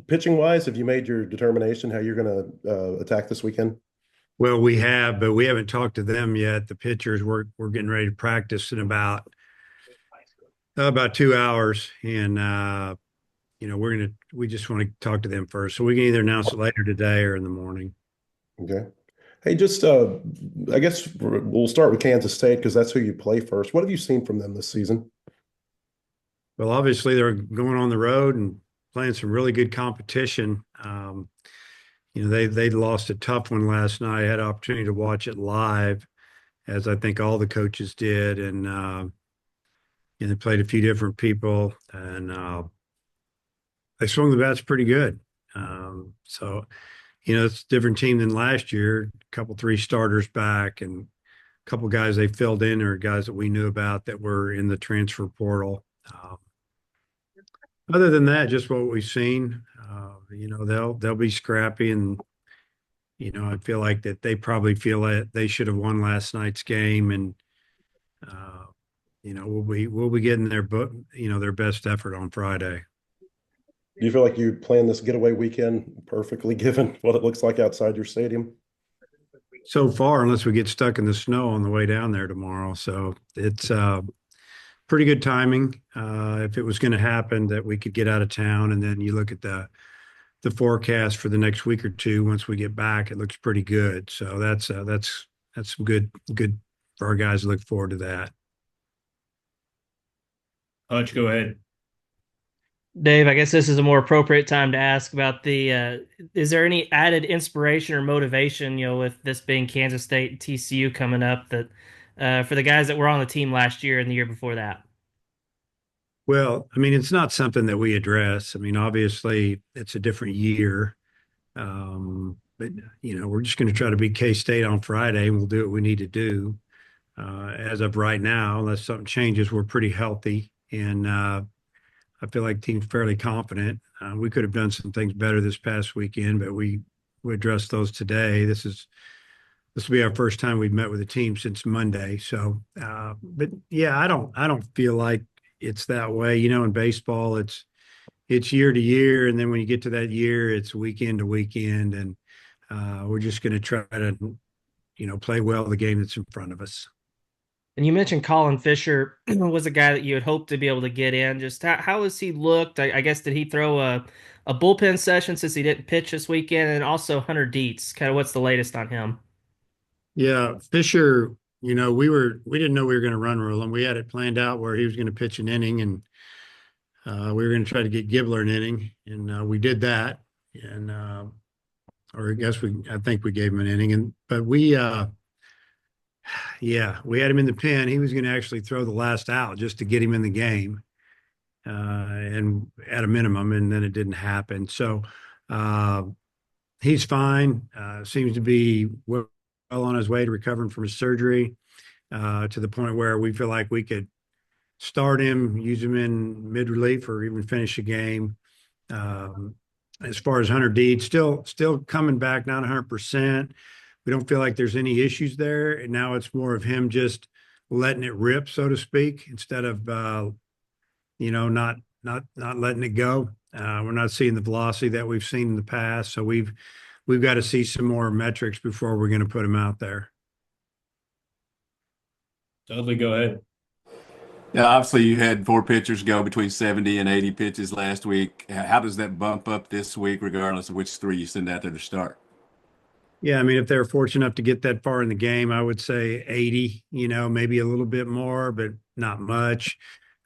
pitching wise, have you made your determination how you're going to attack this weekend? Well, we have, but we haven't talked to them yet. The pitchers, we're getting ready to practice in about 2 hours, and we just want to talk to them first, so we can either announce it later today or in the morning. Okay. Hey, just I guess we'll start with Kansas State because that's who you play first. What have you seen from them this season? Well, obviously they're going on the road and playing some really good competition. They lost a tough one last night. I had an opportunity to watch it live, as I think all the coaches did, and they played a few different people, and they swung the bats pretty good. It's a different team than last year. A couple, three starters back, and a couple guys they filled in are guys that we knew about that were in the transfer portal. Other than that, just what we've seen. They'll be scrappy, and I feel like that they probably feel that they should have won last night's game, and we'll be getting their best effort on Friday. Do you feel like you planned this getaway weekend perfectly given what it looks like outside your stadium? So far, unless we get stuck in the snow on the way down there tomorrow, so it's pretty good timing. If it was going to happen, that we could get out of town, and then you look at the forecast for the next week or two. Once we get back, it looks pretty good. So that's some good for our guys to look forward to that. Hutch, go ahead. Dave, I guess this is a more appropriate time to ask about is there any added inspiration or motivation, with this being Kansas State and TCU coming up that for the guys that were on the team last year and the year before that? Well, I mean, it's not something that we address. I mean, obviously, it's a different year. But we're just going to try to beat K-State on Friday, and we'll do what we need to do. As of right now, unless something changes, we're pretty healthy, and I feel like the team's fairly confident. We could have done some things better this past weekend, but we addressed those today. This will be our first time we've met with the team since Monday. So, but yeah, I don't feel like it's that way. In baseball, it's year to year, and then when you get to that year, it's weekend to weekend, and we're just going to try to, play well the game that's in front of us. And you mentioned Colin Fisher was a guy that you had hoped to be able to get in. Just how has he looked? I guess did he throw a bullpen session since he didn't pitch this weekend? And also Hunter Dietz, kind of what's the latest on him? Yeah, Fisher, we didn't know we were going to run rule him. We had it planned out where he was going to pitch an inning, and we were going to try to get Gibbler an inning, and we did that. And or I think we gave him an inning, but we had him in the pen. He was going to actually throw the last out just to get him in the game, and at a minimum, and then it didn't happen. So he's fine. Seems to be well on his way to recovering from his surgery, to the point where we feel like we could start him, use him in mid relief, or even finish a game. As far as Hunter Deed, still coming back, not 100%. We don't feel like there's any issues there. And now it's more of him just letting it rip, so to speak, instead of not letting it go. We're not seeing the velocity that we've seen in the past, so we've got to see some more metrics before we're going to put him out there. Dudley, go ahead. Yeah, obviously you had four pitchers go between 70 and 80 pitches last week. How does that bump up this week, regardless of which three you send out there to start? Yeah, I mean, if they're fortunate enough to get that far in the game, I would say 80, maybe a little bit more, but not much.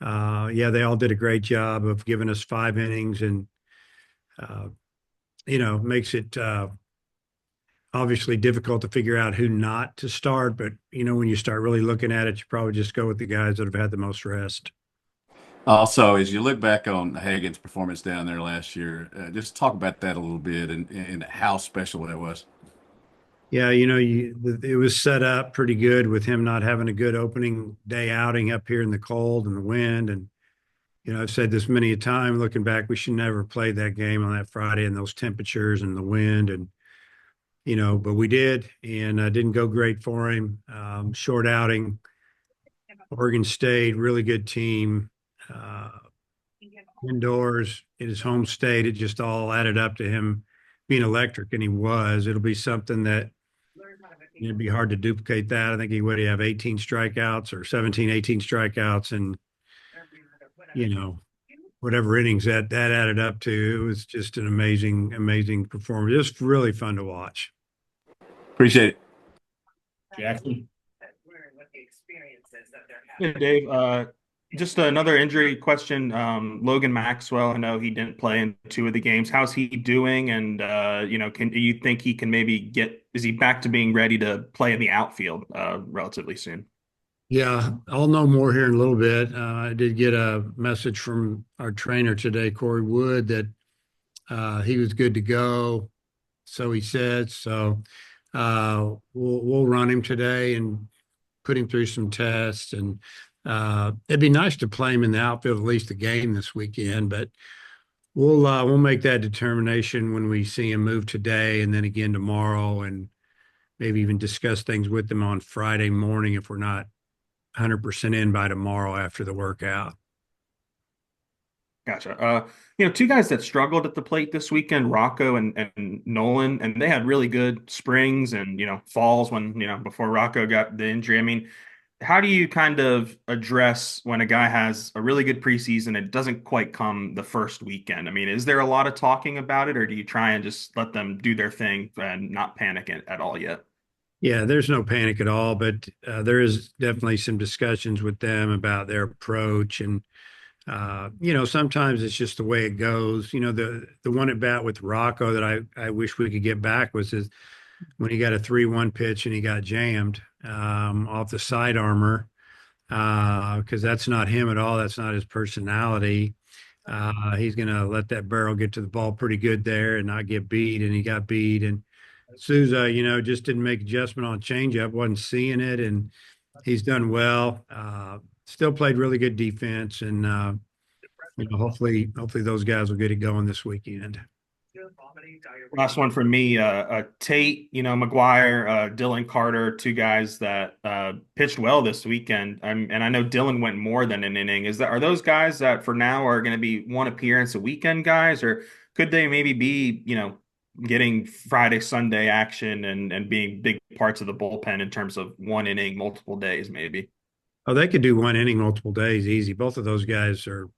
Yeah, they all did a great job of giving us 5 innings, and, makes it obviously difficult to figure out who not to start. But, when you start really looking at it, you probably just go with the guys that have had the most rest. Also, as you look back on Hagan's performance down there last year, just talk about that a little bit and how special that was. Yeah, it was set up pretty good with him not having a good opening day outing up here in the cold and the wind. And, I've said this many a time, looking back, we should never have played that game on that Friday in those temperatures and the wind. And, but we did, and didn't go great for him. Short outing. Oregon State, really good team. indoors in his home state. It just all added up to him being electric, and he was. It'll be something that it'd be hard to duplicate that. I think he would have 18 strikeouts or 17, 18 strikeouts, and whatever innings that added up to. It was just an amazing performance. Just really fun to watch. Appreciate it. Jackson. Yeah, Dave, just another injury question. Logan Maxwell, I know he didn't play in 2 of the games. How's he doing? And do you think he can maybe is he back to being ready to play in the outfield relatively soon? Yeah, I'll know more here in a little bit. I did get a message from our trainer today, Corey Wood, that he was good to go. So he said. So we'll run him today and put him through some tests, and it'd be nice to play him in the outfield at least a game this weekend. But we'll make that determination when we see him move today, and then again tomorrow, and maybe even discuss things with him on Friday morning if we're not 100% in by tomorrow after the workout. Gotcha. 2 guys that struggled at the plate this weekend, Rocco and Nolan, and they had really good springs and, falls when, before Rocco got the injury. I mean, how do you kind of address when a guy has a really good preseason, it doesn't quite come the first weekend? I mean, is there a lot of talking about it, or do you try and just let them do their thing and not panic at all yet? Yeah, there's no panic at all, but there is definitely some discussions with them about their approach. And sometimes it's just the way it goes. The one at bat with Rocco that I wish we could get back was when he got a 3-1 pitch and he got jammed off the side armor, because that's not him at all. That's not his personality. He's going to let that barrel get to the ball pretty good there and not get beat, and he got beat. And Souza, just didn't make adjustment on changeup, wasn't seeing it, and he's done well. Still played really good defense, and hopefully those guys will get it going this weekend. Last one from me, Tate, McGuire, Dylan Carter, 2 guys that pitched well this weekend. And I know Dylan went more than an inning. Are those guys that for now are going to be one appearance a weekend guys, or could they maybe be, getting Friday, Sunday action and being big parts of the bullpen in terms of 1 inning, multiple days, maybe? Oh, they could do 1 inning multiple days easy. Both of those guys are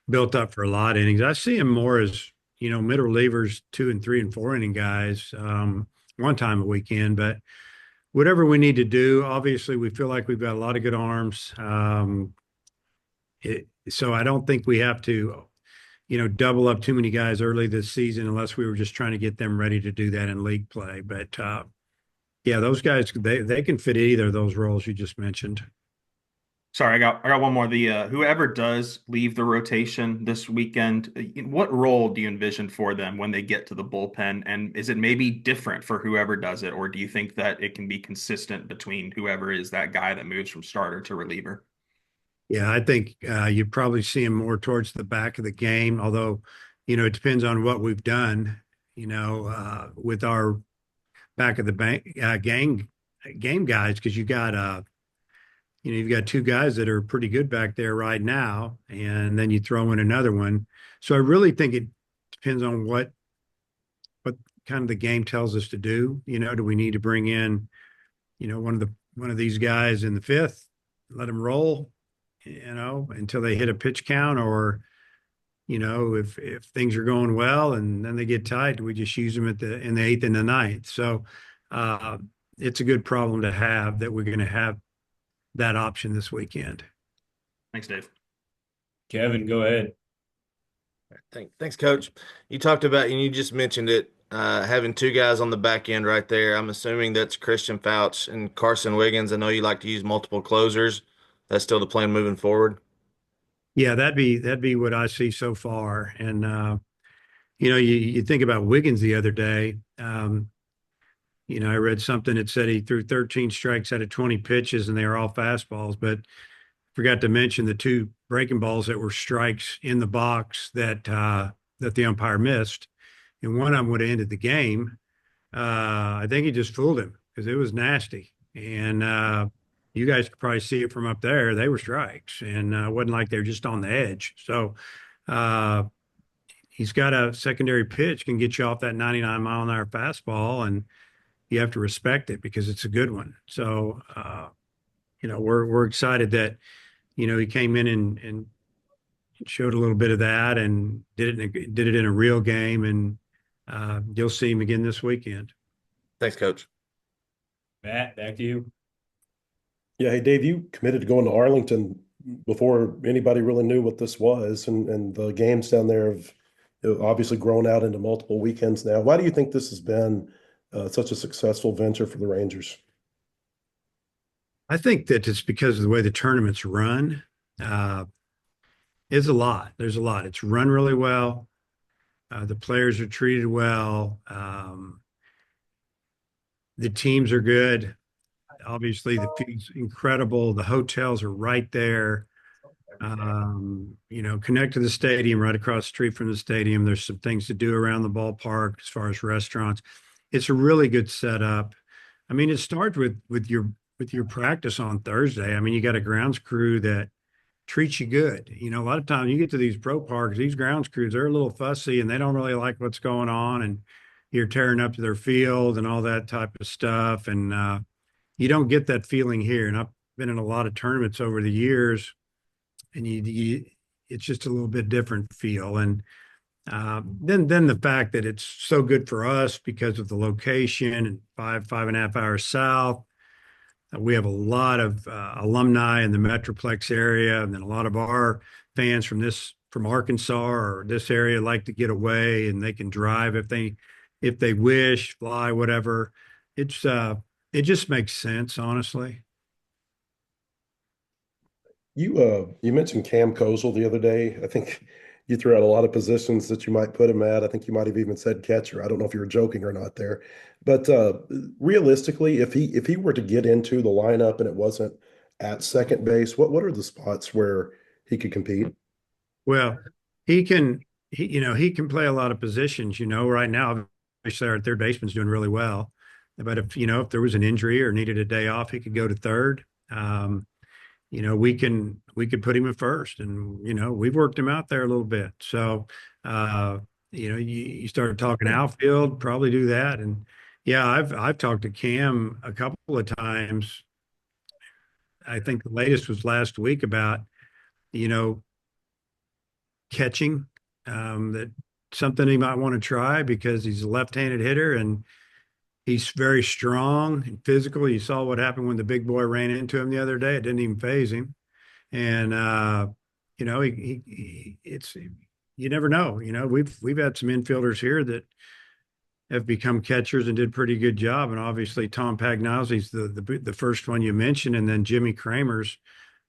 built up for a lot of innings. I see them more as, mid relievers, 2 and 3 and 4 inning guys, one time a weekend. But whatever we need to do, obviously we feel like we've got a lot of good arms. So I don't think we have to, double up too many guys early this season unless we were just trying to get them ready to do that in league play. But yeah, those guys, they can fit either of those roles you just mentioned. Sorry, I got one more. The whoever does leave the rotation this weekend, what role do you envision for them when they get to the bullpen? And is it maybe different for whoever does it, or do you think that it can be consistent between whoever is that guy that moves from starter to reliever? Yeah, I think you probably see him more towards the back of the game, although, it depends on what we've done, with our back of the game guys, because you've got 2 guys that are pretty good back there right now, and then you throw in another one. So I really think it depends on what kind of the game tells us to do. Do we need to bring in, one of these guys in the 5th, let them roll, until they hit a pitch count, or, if things are going well and then they get tight, we just use them in the 8th and the 9th. So it's a good problem to have that we're going to have that option this weekend. Thanks, Dave. Kevin, go ahead. Thanks, Coach. You talked about, and you just mentioned it, having 2 guys on the back end right there. I'm assuming that's Christian Fouch and Carson Wiggins. I know you like to use multiple closers. That's still the plan moving forward? Yeah, that'd be what I see so far. And you think about Wiggins the other day. I read something that said he threw 13 strikes out of 20 pitches, and they were all fastballs. But forgot to mention the 2 breaking balls that were strikes in the box that the umpire missed, and one of them would have ended the game. I think he just fooled him because it was nasty. And you guys could probably see it from up there. They were strikes, and it wasn't like they were just on the edge. So He's got a secondary pitch, can get you off that 99-mile-an-hour fastball, and you have to respect it because it's a good one. So, we're excited that, he came in and showed a little bit of that and did it in a real game, and you'll see him again this weekend. Thanks, Coach. Matt, back to you. Yeah, hey Dave, you committed to going to Arlington before anybody really knew what this was, and the games down there have obviously grown out into multiple weekends now. Why do you think this has been such a successful venture for the Rangers? I think that it's because of the way the tournaments run. It's a lot. There's a lot. It's run really well. The players are treated well. The teams are good. Obviously, the field's incredible. The hotels are right there. Connect to the stadium, right across the street from the stadium. There's some things to do around the ballpark as far as restaurants. It's a really good setup. I mean, it starts with your practice on Thursday. I mean, you got a grounds crew that treats you good. A lot of times you get to these pro parks, these grounds crews, they're a little fussy and they don't really like what's going on, and you're tearing up to their field and all that type of stuff. And you don't get that feeling here. And I've been in a lot of tournaments over the years, and it's just a little bit different feel. And then the fact that it's so good for us because of the location and 5.5 hours south. We have a lot of alumni in the Metroplex area, and then a lot of our fans from Arkansas or this area like to get away, and they can drive if they wish, fly, whatever. It just makes sense, honestly. You mentioned Cam Kozel the other day. I think you threw out a lot of positions that you might put him at. I think you might have even said catcher. I don't know if you were joking or not there. But realistically, if he were to get into the lineup and it wasn't at second base, what are the spots where he could compete? Well, he can play a lot of positions. Right now, obviously our third baseman's doing really well. But if there was an injury or needed a day off, he could go to third. We could put him at first, and we've worked him out there a little bit. So you start talking outfield, probably do that. And yeah, I've talked to Cam a couple of times. I think the latest was last week about catching, that something he might want to try because he's a left-handed hitter and he's very strong and physical. You saw what happened when the big boy ran into him the other day. It didn't even phase him. And it's you never know. We've had some infielders here that have become catchers and did a pretty good job. And obviously Tom Pagnozzi's the first one you mentioned, and then Jimmy Kramer's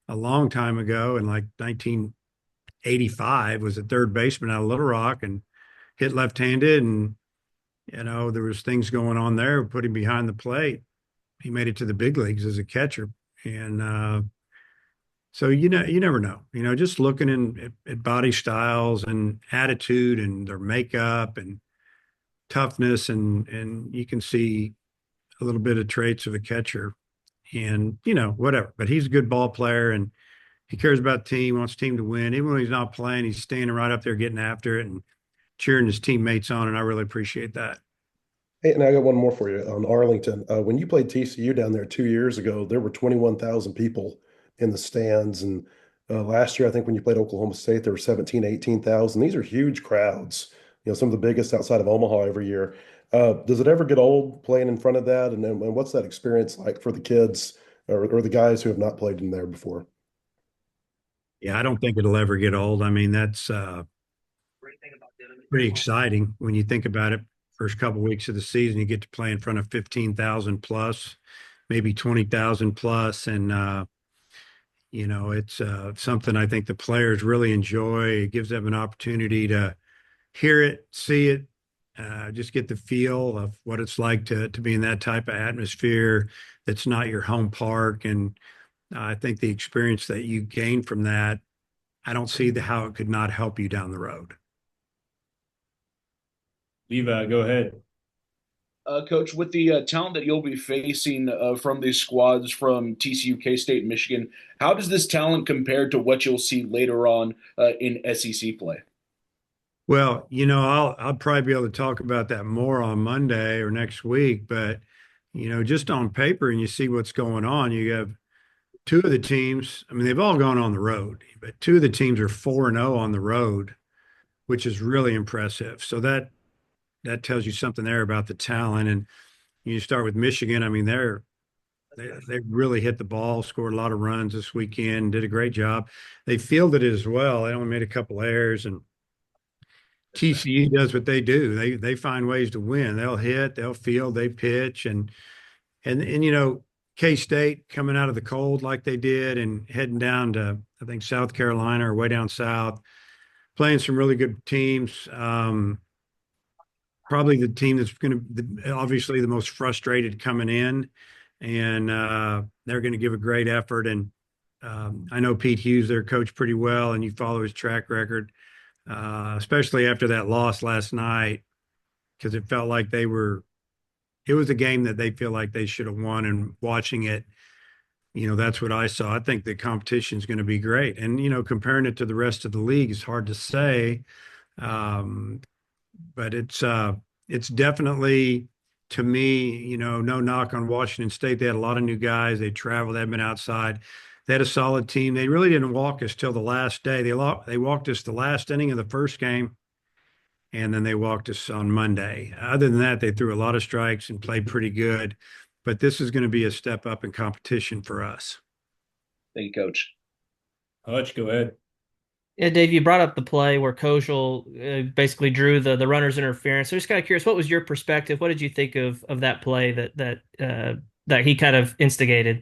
a long time ago in like 1985 was a third baseman out of Little Rock and hit left-handed, and there was things going on there, put him behind the plate. He made it to the big leagues as a catcher. And so, you never know, just looking at body styles and attitude and their makeup and toughness, and you can see a little bit of traits of a catcher and, whatever, but he's a good ball player and he cares about the team, wants the team to win. Even when he's not playing, he's standing right up there getting after it and cheering his teammates on. And I really appreciate that. Hey, and I got one more for you on Arlington. When you played TCU down there 2 years ago, there were 21,000 people in the stands. And last year, I think when you played Oklahoma State, there were 17, 18,000. These are huge crowds, some of the biggest outside of Omaha every year. Does it ever get old playing in front of that? And what's that experience like for the kids or the guys who have not played in there before? Yeah, I don't think it'll ever get old. I mean, that's pretty exciting when you think about it. First couple of weeks of the season, you get to play in front of 15,000 plus, maybe 20,000 plus. And, it's something I think the players really enjoy. It gives them an opportunity to hear it, see it, just get the feel of what it's like to be in that type of atmosphere that's not your home park. And I think the experience that you gain from that, I don't see how it could not help you down the road. Levi, go ahead. Coach, with the talent that you'll be facing from these squads from TCU, K-State, and Michigan, how does this talent compare to what you'll see later on in SEC play? Well, I'll probably be able to talk about that more on Monday or next week, but just on paper and you see what's going on, you have two of the teams, I mean, they've all gone on the road, but two of the teams are 4-0 on the road, which is really impressive. So that tells you something there about the talent. And you start with Michigan, I mean, they really hit the ball, scored a lot of runs this weekend, did a great job. They fielded it as well. They only made a couple errors, and TCU does what they do. They find ways to win. They'll hit, they'll field, they pitch, and K-State coming out of the cold like they did and heading down to I think South Carolina or way down south, playing some really good teams. Probably the team that's going to obviously the most frustrated coming in, and they're going to give a great effort. And I know Pete Hughes, their coach, pretty well, and you follow his track record. Especially after that loss last night, because it felt like it was a game that they feel like they should have won. And watching it, that's what I saw. I think the competition is going to be great. And, comparing it to the rest of the league is hard to say. But it's definitely, to me, no knock on Washington State. They had a lot of new guys. They traveled, they've been outside. They had a solid team. They really didn't walk us till the last day. They walked us the last inning of the first game, and then they walked us on Monday. Other than that, they threw a lot of strikes and played pretty good. But this is going to be a step up in competition for us. Thank you, Coach. Hutch, go ahead. Yeah, Dave, you brought up the play where Kojal basically drew the runner's interference. So just kind of curious, what was your perspective? What did you think of that play that he kind of instigated?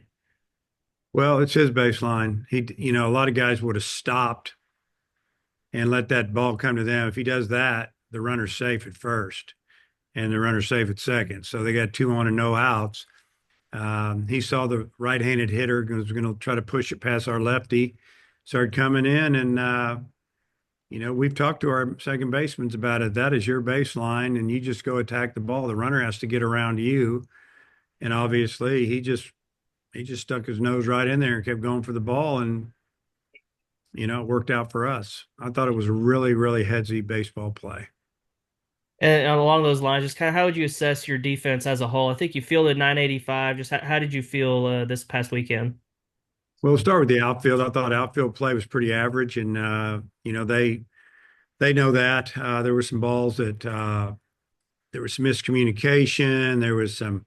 Well, it's his baseline. A lot of guys would have stopped and let that ball come to them. If he does that, the runner's safe at first and the runner's safe at second. So they got 2 on and no outs. He saw the right-handed hitter was going to try to push it past our lefty, started coming in. And, we've talked to our second basemen about it. That is your baseline, and you just go attack the ball. The runner has to get around you. And obviously he just stuck his nose right in there and kept going for the ball, and it worked out for us. I thought it was a really, really headsy baseball play. And along those lines, just kind of how would you assess your defense as a whole? I think you fielded 985. Just how did you feel this past weekend? Well, we'll start with the outfield. I thought outfield play was pretty average, and they know that. There were some balls that there was some miscommunication. There was some.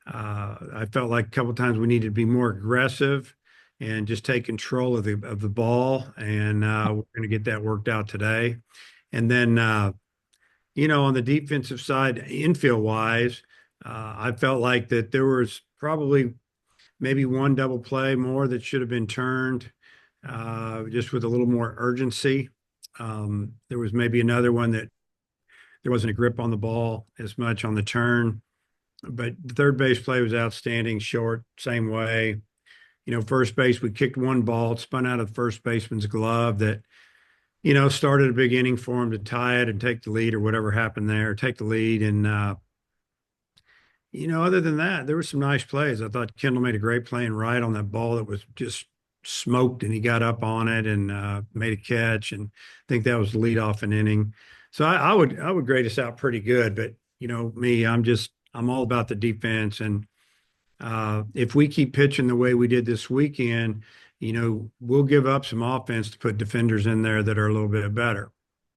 I felt like a couple of times we needed to be more aggressive and just take control of the ball, and we're going to get that worked out today. And then, on the defensive side, infield wise, I felt like that there was probably maybe one double play more that should have been turned, just with a little more urgency. There was maybe another one that there wasn't a grip on the ball as much on the turn. But the third base play was outstanding, short, same way. First base, we kicked one ball, it spun out of the first baseman's glove that, started a big inning for him to tie it and take the lead or whatever happened there, take the lead. And, other than that, there were some nice plays. I thought Kendall made a great play and right on that ball that was just smoked, and he got up on it and made a catch. And I think that was the lead off an inning. So I would grade us out pretty good. But, me, I'm all about the defense. And if we keep pitching the way we did this weekend, we'll give up some offense to put defenders in there that are a little bit better.